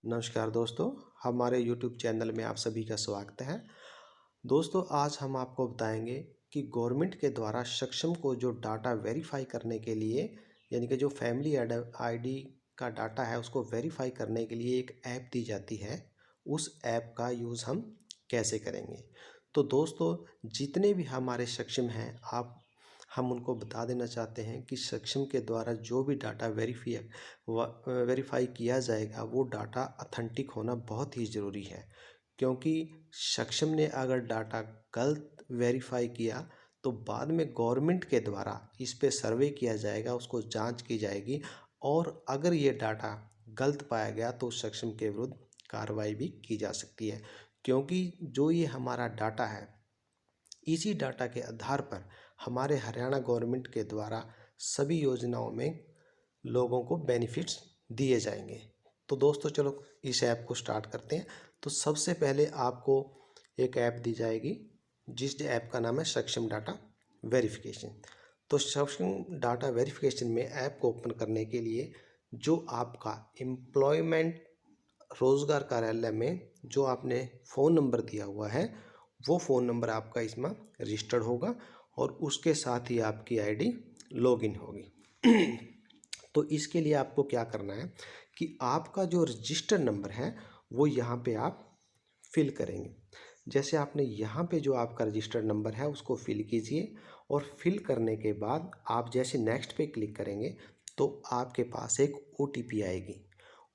नमस्कार दोस्तों, हमारे YouTube चैनल में आप सभी का स्वागत है। दोस्तों, आज हम आपको बताएंगे कि गवर्नमेंट के द्वारा सक्षम को जो डाटा वेरीफाई करने के लिए यानी कि जो फैमिली आईडी का डाटा है उसको वेरीफाई करने के लिए एक ऐप दी जाती है, उस ऐप का यूज़ हम कैसे करेंगे। तो दोस्तों, जितने भी हमारे सक्षम हैं हम उनको बता देना चाहते हैं कि सक्षम के द्वारा जो भी डाटा वेरीफाई किया जाएगा वो डाटा ऑथेंटिक होना बहुत ही ज़रूरी है, क्योंकि सक्षम ने अगर डाटा गलत वेरीफाई किया तो बाद में गवर्नमेंट के द्वारा इस पे सर्वे किया जाएगा, उसको जांच की जाएगी और अगर ये डाटा गलत पाया गया तो सक्षम के विरुद्ध कार्रवाई भी की जा सकती है। क्योंकि जो ये हमारा डाटा है, इसी डाटा के आधार पर हमारे हरियाणा गवर्नमेंट के द्वारा सभी योजनाओं में लोगों को बेनिफिट्स दिए जाएंगे। तो दोस्तों, चलो इस ऐप को स्टार्ट करते हैं। तो सबसे पहले आपको एक ऐप दी जाएगी जिस ऐप का नाम है सक्षम डाटा वेरिफिकेशन। तो सक्षम डाटा वेरिफिकेशन में ऐप को ओपन करने के लिए जो आपका एम्प्लॉयमेंट रोज़गार कार्यालय में जो आपने फ़ोन नंबर दिया हुआ है वो फ़ोन नंबर आपका इसमें रजिस्टर्ड होगा और उसके साथ ही आपकी आईडी लॉगिन होगी। तो इसके लिए आपको क्या करना है कि आपका जो रजिस्टर नंबर है वो यहाँ पे आप फिल करेंगे। जैसे आपने यहाँ पे जो आपका रजिस्टर नंबर है उसको फिल कीजिए और फिल करने के बाद आप जैसे नेक्स्ट पे क्लिक करेंगे तो आपके पास एक OTP आएगी।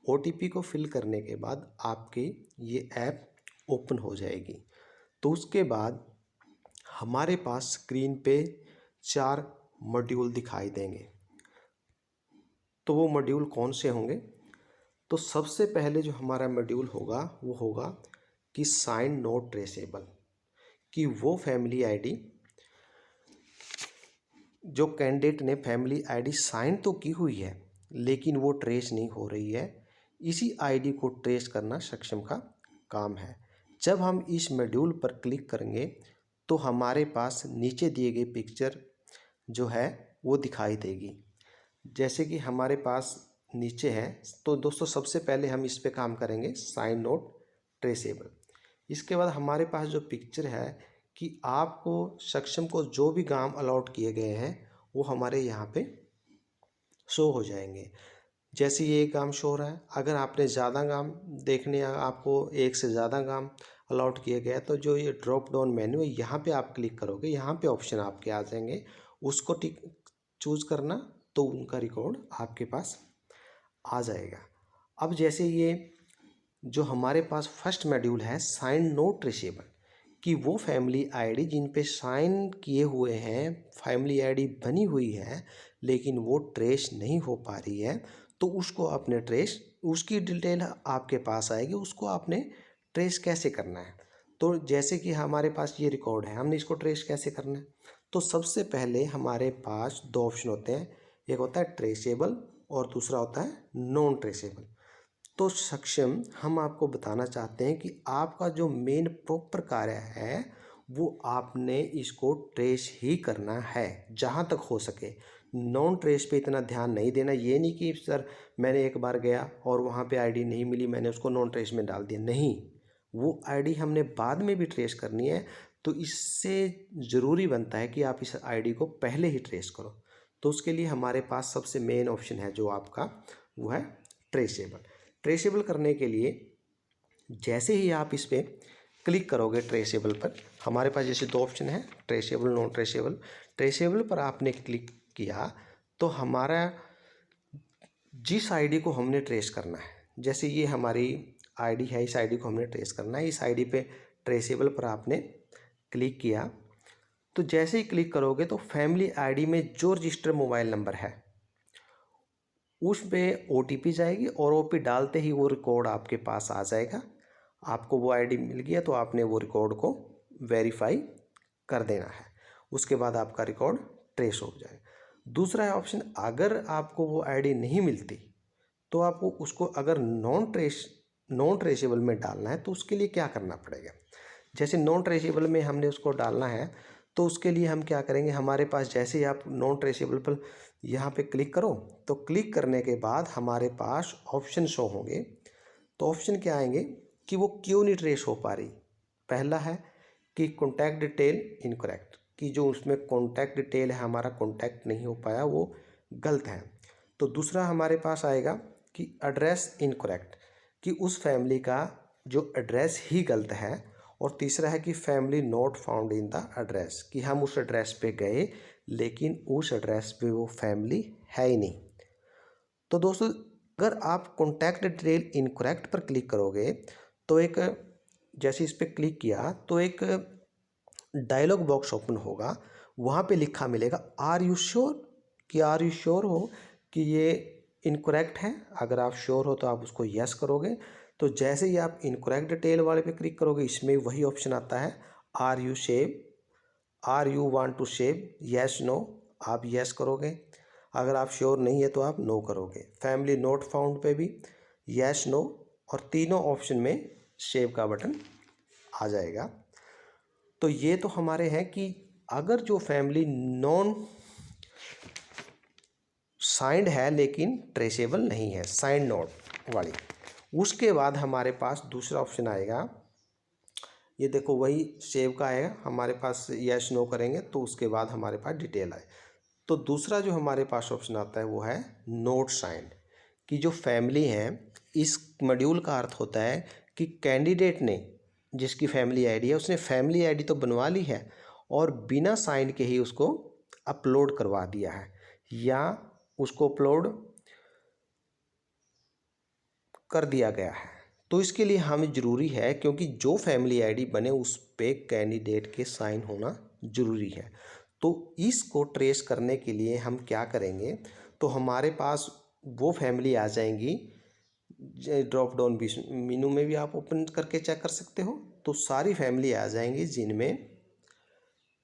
OTP को फिल करने के बाद आपकी ये ऐप ओपन हो जाएगी। तो उसके बाद हमारे पास स्क्रीन पे 4 मॉड्यूल दिखाई देंगे। तो वो मॉड्यूल कौन से होंगे? तो सबसे पहले जो हमारा मॉड्यूल होगा वो होगा कि साइन नॉट ट्रेसेबल, कि वो फैमिली आईडी जो कैंडिडेट ने फैमिली आईडी साइन तो की हुई है लेकिन वो ट्रेस नहीं हो रही है, इसी आईडी को ट्रेस करना सक्षम का काम है। जब हम इस मॉड्यूल पर क्लिक करेंगे तो हमारे पास नीचे दिए गए पिक्चर जो है वो दिखाई देगी। जैसे कि हमारे पास नीचे है, तो दोस्तों सबसे पहले हम इस पे काम करेंगे साइन नोट ट्रेसेबल। इसके बाद हमारे पास जो पिक्चर है कि आपको सक्षम को जो भी गांव अलॉट किए गए हैं वो हमारे यहाँ पे शो हो जाएंगे। जैसे ये गांव शो हो रहा है, अगर आपने ज़्यादा गांव देखने या आपको एक से ज़्यादा गांव अलॉट किए गए तो जो ये ड्रॉप डाउन मेन्यू है यहाँ पे आप क्लिक करोगे, यहाँ पे ऑप्शन आपके आ जाएंगे, उसको टिक चूज़ करना तो उनका रिकॉर्ड आपके पास आ जाएगा। अब जैसे ये जो हमारे पास फर्स्ट मॉड्यूल है साइन नोट ट्रेसेबल, कि वो फैमिली आईडी जिन पे साइन किए हुए हैं, फैमिली आईडी बनी हुई है लेकिन वो ट्रेस नहीं हो पा रही है, तो उसको आपने ट्रेस, उसकी डिटेल आपके पास आएगी, उसको आपने ट्रेस कैसे करना है। तो जैसे कि हमारे पास ये रिकॉर्ड है, हमने इसको ट्रेस कैसे करना है। तो सबसे पहले हमारे पास 2 ऑप्शन होते हैं, एक होता है ट्रेसेबल और दूसरा होता है नॉन ट्रेसेबल। तो सक्षम हम आपको बताना चाहते हैं कि आपका जो मेन प्रॉपर कार्य है वो आपने इसको ट्रेस ही करना है जहाँ तक हो सके। नॉन ट्रेस पे इतना ध्यान नहीं देना, ये नहीं कि सर मैंने एक बार गया और वहाँ पे आईडी नहीं मिली, मैंने उसको नॉन ट्रेस में डाल दिया। नहीं, वो आईडी हमने बाद में भी ट्रेस करनी है, तो इससे ज़रूरी बनता है कि आप इस आईडी को पहले ही ट्रेस करो। तो उसके लिए हमारे पास सबसे मेन ऑप्शन है जो आपका वो है ट्रेसेबल। ट्रेसेबल करने के लिए जैसे ही आप इस पर क्लिक करोगे ट्रेसेबल पर, हमारे पास जैसे 2 ऑप्शन है ट्रेसेबल नॉन ट्रेसेबल। ट्रेसेबल पर आपने क्लिक किया तो हमारा जिस आईडी को हमने ट्रेस करना है, जैसे ये हमारी आईडी है, इस आईडी को हमने ट्रेस करना है, इस आईडी पे ट्रेसेबल पर आपने क्लिक किया तो जैसे ही क्लिक करोगे तो फैमिली आईडी में जो रजिस्टर मोबाइल नंबर है उस पे OTP जाएगी और OTP डालते ही वो रिकॉर्ड आपके पास आ जाएगा। आपको वो आईडी मिल गया तो आपने वो रिकॉर्ड को वेरीफाई कर देना है, उसके बाद आपका रिकॉर्ड ट्रेस हो जाएगा। दूसरा ऑप्शन, अगर आपको वो आईडी नहीं मिलती तो आपको उसको अगर नॉन ट्रेसेबल में डालना है तो उसके लिए क्या करना पड़ेगा। जैसे नॉन ट्रेसेबल में हमने उसको डालना है तो उसके लिए हम क्या करेंगे, हमारे पास जैसे ही आप नॉन ट्रेसेबल पर यहाँ पे क्लिक करो तो क्लिक करने के बाद हमारे पास ऑप्शन शो होंगे तो ऑप्शन क्या आएंगे कि वो क्यों नहीं ट्रेस हो पा रही। पहला है कि कॉन्टैक्ट डिटेल इनकरेक्ट, कि जो उसमें कॉन्टैक्ट डिटेल है हमारा कॉन्टैक्ट नहीं हो पाया, वो गलत है। तो दूसरा हमारे पास आएगा कि एड्रेस इनकरेक्ट, कि उस फैमिली का जो एड्रेस ही गलत है। और तीसरा है कि family not found in the address, कि हम उस एड्रेस पे गए लेकिन उस एड्रेस पे वो फैमिली है ही नहीं। तो दोस्तों, अगर आप कॉन्टैक्ट डिटेल इनकरेक्ट पर क्लिक करोगे तो एक, जैसे इस पर क्लिक किया तो एक डायलॉग बॉक्स ओपन होगा, वहाँ पे लिखा मिलेगा आर यू श्योर, कि आर यू श्योर हो कि ये इनकरेक्ट है। अगर आप श्योर हो तो आप उसको यस करोगे। तो जैसे ही आप इनकरेक्ट डिटेल वाले पे क्लिक करोगे, इसमें वही ऑप्शन आता है are you save, are you want to save, yes no, आप यस करोगे। अगर आप श्योर नहीं है तो आप नो करोगे। फैमिली नोट फाउंड पे भी यस नो, और तीनों ऑप्शन में सेव का बटन आ जाएगा। तो ये तो हमारे हैं कि अगर जो फैमिली नॉन साइंड है लेकिन ट्रेसेबल नहीं है, साइंड नोट वाली। उसके बाद हमारे पास दूसरा ऑप्शन आएगा, ये देखो वही सेव का आएगा हमारे पास, यस नो करेंगे तो उसके बाद हमारे पास डिटेल आए। तो दूसरा जो हमारे पास ऑप्शन आता है वो है नोट साइंड, कि जो फैमिली है, इस मॉड्यूल का अर्थ होता है कि कैंडिडेट ने, जिसकी फैमिली आईडी है, उसने फैमिली आईडी तो बनवा ली है और बिना साइन के ही उसको अपलोड करवा दिया है, या उसको अपलोड कर दिया गया है। तो इसके लिए हमें ज़रूरी है, क्योंकि जो फैमिली आईडी बने उस पे कैंडिडेट के साइन होना ज़रूरी है। तो इसको ट्रेस करने के लिए हम क्या करेंगे, तो हमारे पास वो फैमिली आ जाएंगी, ड्रॉप डाउन मेनू में भी आप ओपन करके चेक कर सकते हो। तो सारी फैमिली आ जाएंगी जिनमें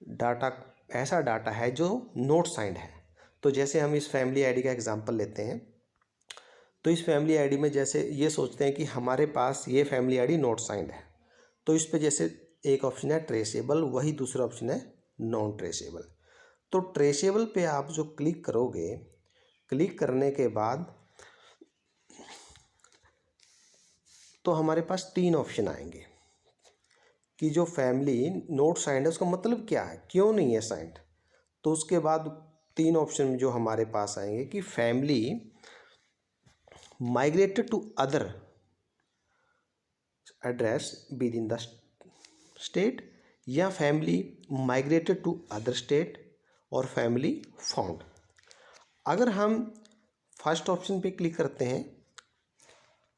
डाटा, ऐसा डाटा है जो नोट साइंड है। तो जैसे हम इस फैमिली आईडी का एग्जांपल लेते हैं, तो इस फैमिली आईडी में जैसे ये सोचते हैं कि हमारे पास ये फैमिली आईडी नोट साइंड है, तो इस पे जैसे एक ऑप्शन है ट्रेसेबल, वही दूसरा ऑप्शन है नॉन ट्रेसेबल। तो ट्रेसेबल पे आप जो क्लिक करोगे, क्लिक करने के बाद तो हमारे पास तीन ऑप्शन आएंगे कि जो फैमिली नोट साइंड है उसका मतलब क्या है, क्यों नहीं है साइंड। तो उसके बाद तीन ऑप्शन जो हमारे पास आएंगे कि family migrated to other address within the state, या family migrated to other state, और फैमिली फाउंड। अगर हम फर्स्ट ऑप्शन पे क्लिक करते हैं,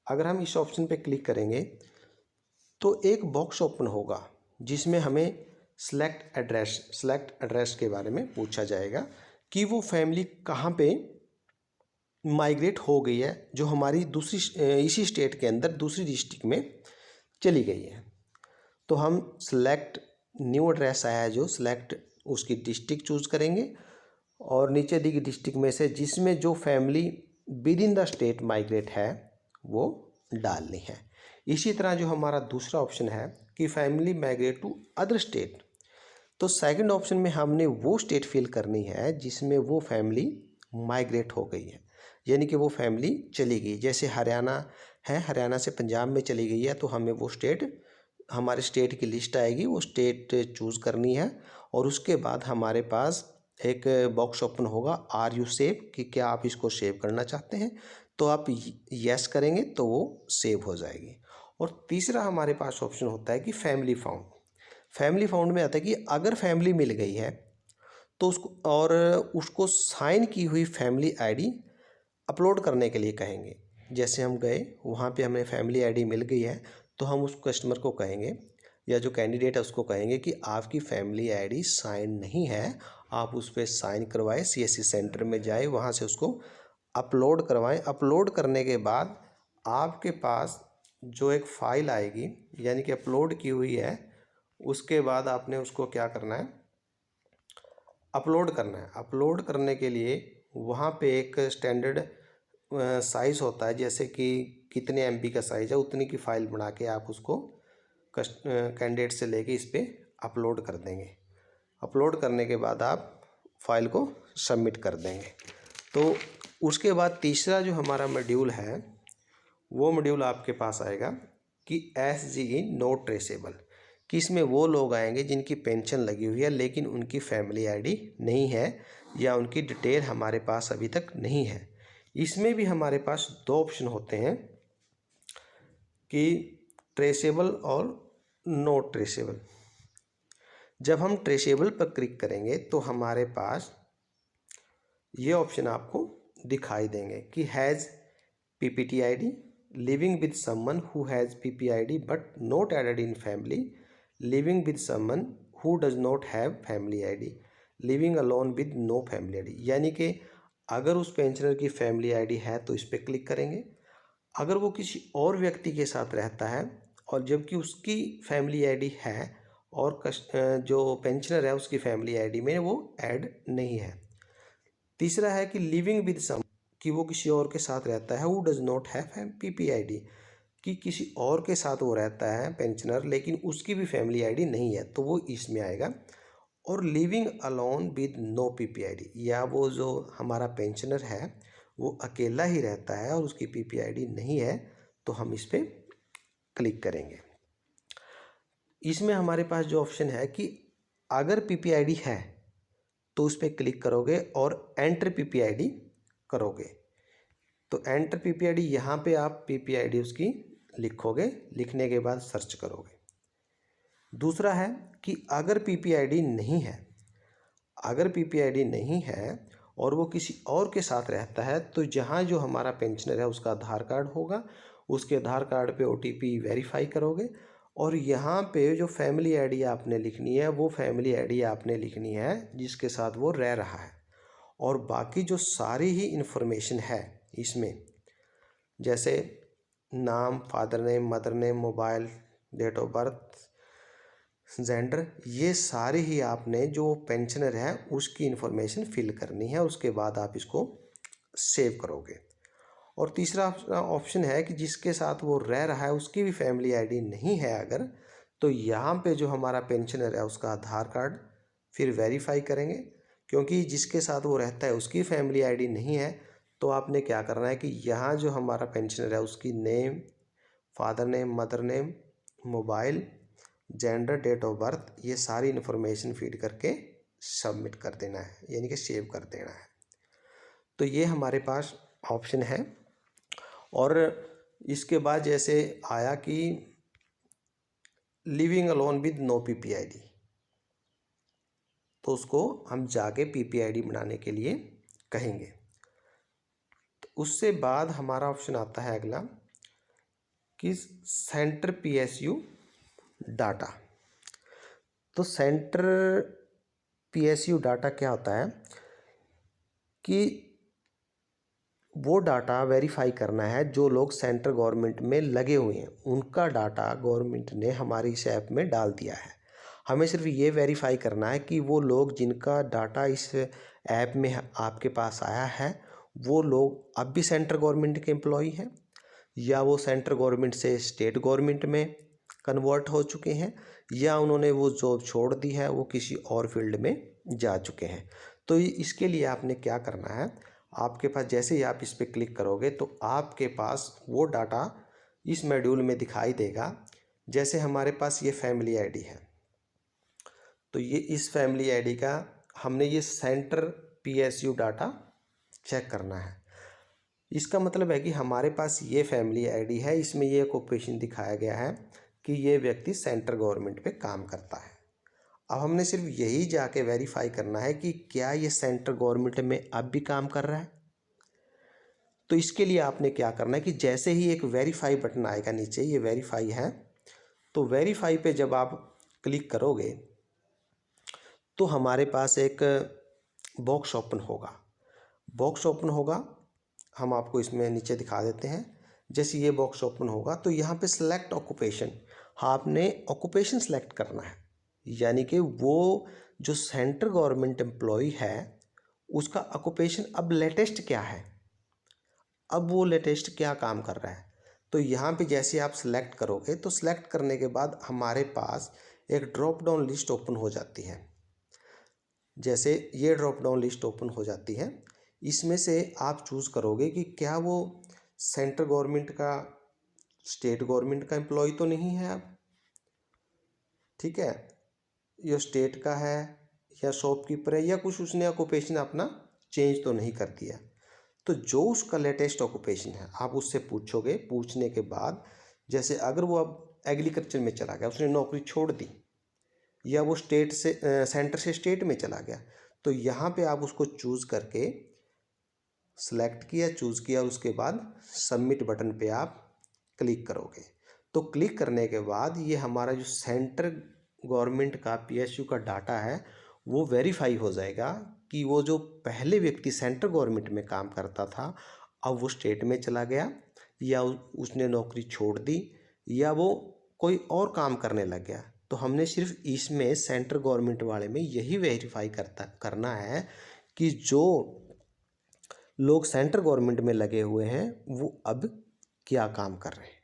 अगर हम इस ऑप्शन पे क्लिक करेंगे तो एक बॉक्स ओपन होगा जिसमें हमें सेलेक्ट एड्रेस के बारे में पूछा जाएगा कि वो फैमिली कहाँ पे माइग्रेट हो गई है, जो हमारी दूसरी इसी स्टेट के अंदर दूसरी डिस्ट्रिक्ट में चली गई है। तो हम सेलेक्ट न्यू एड्रेस आया है जो, सेलेक्ट उसकी डिस्ट्रिक्ट चूज करेंगे और नीचे दी गई डिस्ट्रिक्ट में से जिसमें जो family with in the state migrate है वो डालनी है। इसी तरह जो हमारा दूसरा ऑप्शन है कि family migrate to other state, तो सेकंड ऑप्शन में हमने वो स्टेट फिल करनी है जिसमें वो फैमिली माइग्रेट हो गई है, यानी कि वो फैमिली चली गई। जैसे हरियाणा है, हरियाणा से पंजाब में चली गई है, तो हमें वो स्टेट, हमारे स्टेट की लिस्ट आएगी, वो स्टेट चूज़ करनी है। और उसके बाद हमारे पास एक बॉक्स ओपन होगा आर यू सेव, कि क्या आप इसको सेव करना चाहते हैं। तो आप यस करेंगे तो वो सेव हो जाएगी। और तीसरा हमारे पास ऑप्शन होता है कि फैमिली फाउंड। फैमिली फाउंड में आता है कि अगर फैमिली मिल गई है तो उसको, और उसको साइन की हुई फैमिली आईडी अपलोड करने के लिए कहेंगे। जैसे हम गए वहाँ पे हमें फैमिली आईडी मिल गई है, तो हम उस कस्टमर को कहेंगे या जो कैंडिडेट है उसको कहेंगे कि आपकी फैमिली आईडी साइन नहीं है, आप उस पर साइन करवाएं, सीएससी सेंटर में जाए, वहाँ से उसको अपलोड करवाएं। अपलोड करने के बाद आपके पास जो एक फ़ाइल आएगी, यानी कि अपलोड की हुई है, उसके बाद आपने उसको क्या करना है, अपलोड करना है। अपलोड करने के लिए वहाँ पे एक स्टैंडर्ड साइज़ होता है, जैसे कि कितने एमबी का साइज़ है उतनी की फ़ाइल बना के आप उसको कैंडिडेट से लेके इस पर अपलोड कर देंगे। अपलोड करने के बाद आप फाइल को सबमिट कर देंगे। तो उसके बाद तीसरा जो हमारा मॉड्यूल है वो मॉड्यूल आपके पास आएगा कि SGE नॉट ट्रेसेबल, कि इसमें वो लोग आएंगे जिनकी पेंशन लगी हुई है लेकिन उनकी फैमिली आईडी नहीं है या उनकी डिटेल हमारे पास अभी तक नहीं है। इसमें भी हमारे पास दो ऑप्शन होते हैं कि ट्रेसेबल और नॉट ट्रेसेबल। जब हम ट्रेसेबल पर क्लिक करेंगे तो हमारे पास ये ऑप्शन आपको दिखाई देंगे कि has PPT ID, living with someone who has PPID but not added in family, living with someone who does not have family ID, living alone with no family ID। यानी कि अगर उस पेंशनर की family ID है तो इस पर click करेंगे, अगर वो किसी और व्यक्ति के साथ रहता है और जबकि उसकी फैमिली ID है और जो पेंशनर है उसकी फैमिली ID में वो ऐड नहीं है। तीसरा है कि लिविंग विद सम, कि वो किसी और के साथ रहता है, who does not have PPID, कि किसी और के साथ वो रहता है पेंशनर लेकिन उसकी भी फैमिली ID नहीं है, तो वो इसमें आएगा। और living alone with no PPID, या वो जो हमारा पेंशनर है वो अकेला ही रहता है और उसकी PPID नहीं है, तो हम इस पर क्लिक करेंगे। इसमें हमारे पास जो ऑप्शन है कि अगर PPID है तो उस पर क्लिक करोगे और एंटर PPID करोगे, तो एंटर PPID यहाँ पे आप PPID उसकी लिखोगे, लिखने के बाद सर्च करोगे। दूसरा है कि अगर PPID नहीं है, अगर PPID नहीं है और वो किसी और के साथ रहता है, तो जहाँ जो हमारा पेंशनर है उसका आधार कार्ड होगा, उसके आधार कार्ड पे OTP वेरीफाई करोगे और यहाँ पे जो फैमिली ID आपने लिखनी है वो फैमिली ID आपने लिखनी है जिसके साथ वो रह रहा है। और बाकी जो सारी ही इन्फॉर्मेशन है इसमें, जैसे नाम, father name, mother name, mobile, date of birth, gender, ये सारी ही आपने जो पेंशनर है उसकी इन्फॉर्मेशन फिल करनी है। उसके बाद आप इसको सेव करोगे। और तीसरा ऑप्शन है कि जिसके साथ वो रह रहा है उसकी भी फैमिली ID नहीं है अगर, तो यहाँ पे जो हमारा पेंशनर है उसका आधार कार्ड फिर वेरीफाई करेंगे, क्योंकि जिसके साथ वो रहता है उसकी फैमिली ID नहीं है, तो आपने क्या करना है कि यहाँ जो हमारा पेंशनर है उसकी name, father name, mother name, mobile, gender, date of birth, ये सारी इन्फॉर्मेशन फीड करके सबमिट कर देना है, यानी कि सेव कर देना है। तो ये हमारे पास ऑप्शन है। और इसके बाद जैसे आया कि living alone with no PPID, तो उसको हम जाके PPID बनाने के लिए कहेंगे। तो उससे बाद हमारा ऑप्शन आता है अगला कि सेंटर PSU डाटा। तो सेंटर PSU डाटा क्या होता है कि वो डाटा वेरीफाई करना है जो लोग सेंट्रल गवर्नमेंट में लगे हुए हैं, उनका डाटा गवर्नमेंट ने हमारी इस ऐप में डाल दिया है। हमें सिर्फ ये वेरीफाई करना है कि वो लोग जिनका डाटा इस ऐप में आपके पास आया है वो लोग अब भी सेंट्रल गवर्नमेंट के एम्प्लॉई हैं या वो सेंट्रल गवर्नमेंट से स्टेट गवर्नमेंट में कन्वर्ट हो चुके हैं या उन्होंने वो जॉब छोड़ दी है, वो किसी और फील्ड में जा चुके हैं। तो इसके लिए आपने क्या करना है, आपके पास जैसे ही आप इस पर क्लिक करोगे तो आपके पास वो डाटा इस मॉड्यूल में दिखाई देगा। जैसे हमारे पास ये फैमिली ID है, तो ये इस फैमिली ID का हमने ये सेंटर PSU डाटा चेक करना है। इसका मतलब है कि हमारे पास ये फैमिली ID है, इसमें ये ऑक्यूपेशन दिखाया गया है कि ये व्यक्ति सेंट्रल गवर्नमेंट पे काम करता है। अब हमने सिर्फ यही जाके वेरीफाई करना है कि क्या ये सेंट्रल गवर्नमेंट में अब भी काम कर रहा है। तो इसके लिए आपने क्या करना है कि जैसे ही एक वेरीफाई बटन आएगा नीचे, ये वेरीफाई है, तो वेरीफाई पे जब आप क्लिक करोगे तो हमारे पास एक बॉक्स ओपन होगा। बॉक्स ओपन होगा, हम आपको इसमें नीचे दिखा देते हैं। जैसे ये बॉक्स ओपन होगा तो यहाँ पे सिलेक्ट ऑक्यूपेशन, आपने ऑक्यूपेशन सेलेक्ट करना है, यानी कि वो जो सेंट्रल गवर्नमेंट एम्प्लॉय है उसका ऑक्यूपेशन अब लेटेस्ट क्या है, अब वो लेटेस्ट क्या काम कर रहा है। तो यहाँ पे जैसे आप सिलेक्ट करोगे तो सिलेक्ट करने के बाद हमारे पास एक ड्रॉप डाउन लिस्ट ओपन हो जाती है। जैसे ये ड्रॉप डाउन लिस्ट ओपन हो जाती है, इसमें से आप चूज़ करोगे कि क्या वो सेंट्रल गवर्नमेंट का स्टेट गवर्नमेंट का एम्प्लॉय तो नहीं है आप, ठीक है, ये स्टेट का है या शॉपकीपर है या कुछ उसने ऑक्यूपेशन अपना चेंज तो नहीं कर दिया। तो जो उसका लेटेस्ट ऑक्यूपेशन है आप उससे पूछोगे, पूछने के बाद जैसे अगर वो अब एग्रीकल्चर में चला गया, उसने नौकरी छोड़ दी, या वो स्टेट से सेंटर से स्टेट में चला गया, तो यहाँ पे आप उसको चूज़ करके सेलेक्ट किया, चूज़ किया, उसके बाद सबमिट बटन पे आप क्लिक करोगे। तो क्लिक करने के बाद ये हमारा जो सेंटर गवर्नमेंट का पीएसयू का डाटा है वो वेरीफाई हो जाएगा कि वो जो पहले व्यक्ति सेंटर गवर्नमेंट में काम करता था अब वो स्टेट में चला गया, या उसने नौकरी छोड़ दी, या वो कोई और काम करने लग गया। तो हमने सिर्फ इसमें सेंटर गवर्नमेंट वाले में यही वेरीफाई करना है कि जो लोग सेंटर गवर्नमेंट में लगे हुए हैं वो अब क्या काम कर रहे हैं।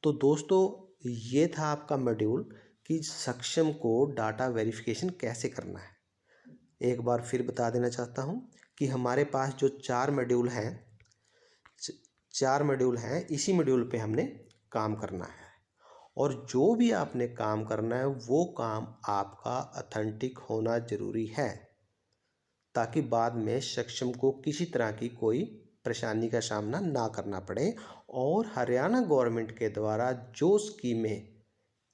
तो दोस्तों ये था आपका मॉड्यूल कि सक्षम को डाटा वेरिफिकेशन कैसे करना है। एक बार फिर बता देना चाहता हूँ कि हमारे पास जो 4 मॉड्यूल हैं इसी मॉड्यूल पे हमने काम करना है, और जो भी आपने काम करना है वो काम आपका ऑथेंटिक होना ज़रूरी है, ताकि बाद में सक्षम को किसी तरह की कोई परेशानी का सामना ना करना पड़े। और हरियाणा गवर्नमेंट के द्वारा जो स्कीमें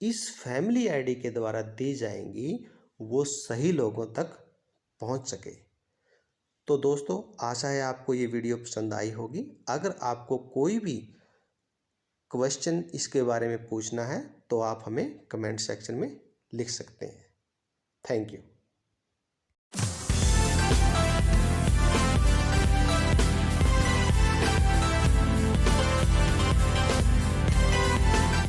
इस फैमिली आईडी के द्वारा दी जाएंगी वो सही लोगों तक पहुंच सके। तो दोस्तों आशा है आपको ये वीडियो पसंद आई होगी। अगर आपको कोई भी क्वेश्चन इसके बारे में पूछना है तो आप हमें कमेंट सेक्शन में लिख सकते हैं। Thank you.